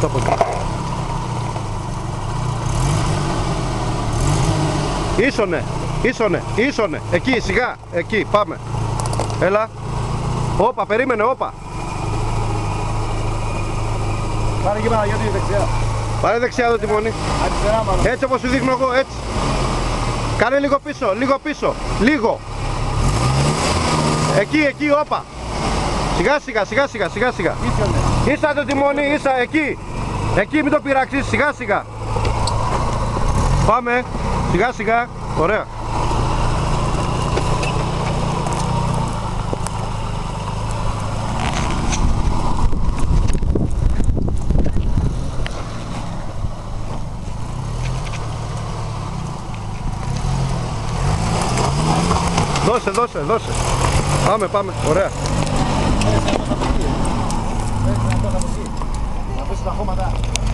Αυτό από εκεί. Ίσονε. Εκεί, σιγά. Εκεί, πάμε. Έλα. Όπα, περίμενε, όπα. Πάρε εκεί Παναγιώτη δεξιά. Πάρε δεξιά εδώ τη μονή. Αριστερά μάλλον. Έτσι όπως σου δείχνω εγώ, έτσι. Κάνε λίγο πίσω. Λίγο. Εκεί, όπα. Σιγά. Ίσα το τιμόνι, εκεί. Εκεί, μην το πειράξεις, σιγά. Πάμε, σιγά. Ωραία. Δώσε. Πάμε, ωραία. Να πέσει τα χώματα.